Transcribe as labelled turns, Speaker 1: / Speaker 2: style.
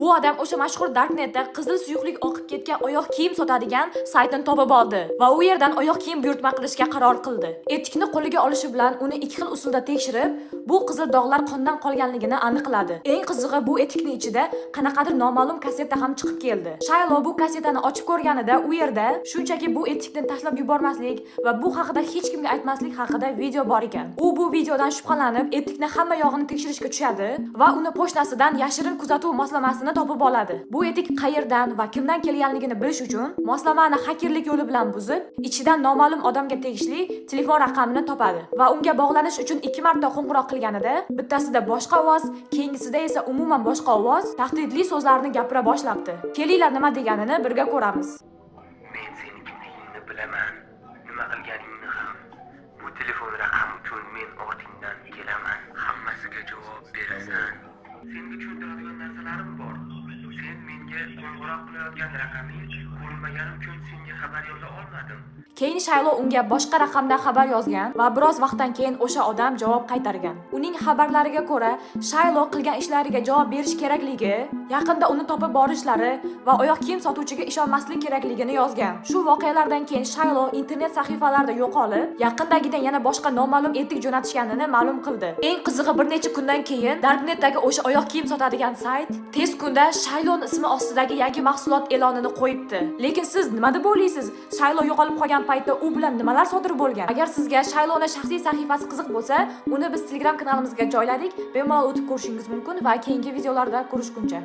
Speaker 1: Bu odam o'sha mashhur Darknetda qizil suyuqlik oqib ketgan oyoq kiyim sotadigan saytni topib oldi va u yerdan oyoq kiyim buyurtma qilishga qaror qildi. Etikni qo'liga olishi bilan uni ikki xil usulda tekshirib, bu qizil dog'lar qondan qolganligini aniqladi. Eng qizig'i, bu etikning ichida qanaqadir noma'lum kasseta ham chiqib keldi. Shaylo bu kassetani ochib ko'rganida u yerda shunchaki bu etikni tashlab yubormaslik va bu haqida hech kimga aytmaslik haqida video bor ekan. U bu videodan shubhalanib, etikni hamma yog'ini tekshirishga tushadi va uni pochtasidan yashirin kuzatuv moslamasini topib oladi. Bu etik qayerdan va kimdan kelganligini bilish uchun moslamani hakerlik yo'li bilan buzib, ichidan noma'lum odamga tegishli telefon raqamini topadi va unga bog'lanish uchun 2 marta qo'ng'iroq qilganida, bittasida boshqa ovoz, keyingisida esa umuman boshqa ovoz tahdidli so'zlarni gapira boshlabdi. Kelinglar nima deganini birga ko'ramiz.
Speaker 2: Men seni kimligingni bilaman. Nima qilganingni ham. Bu telefon raqami uchun men ortingdan kelaman. Hammasiga javob berasan. Senga tushuntiradigan narsalarim bor. Sen menga qo'ng'iroq qilayotgan raqaming ko'rinmaganim uchun senga xabar yoza olmadim.
Speaker 1: Keyin Shaylo unga boshqa raqamdan xabar yozgan va biroz vaqtdan keyin o'sha odam javob qaytargan. Uning xabarlariga ko'ra, Shaylo qilgan ishlariga javob berish kerakligi, yaqinda uni topib borishlari va oyoq kiyim sotuvchiga ishonmaslik kerakligini yozgan. Shu voqealardan keyin Shaylo internet sahifalarida yo'qolib, yaqindagidan yana boshqa noma'lum etik jo'natishganini ma'lum qildi. Eng qizig'i, bir necha kundan keyin Darknetdagi o'sha oyoq kiyim sotadigan sayt tez kunda Shayloning ismi ostidagi yangi mahsulot e'lonini qo'yibdi. Lekin siz nima deb o'ylaysiz? Shaylo yo'qolib qolgan paytda u bilan nimalar sodir bo'lgan? Agar sizga Shayloning shaxsiy sahifasi qiziq bo'lsa, uni biz Telegram kanalimizga joyladik, bemalol o'tib ko'rishingiz mumkin va keyingi videolarda ko'rishguncha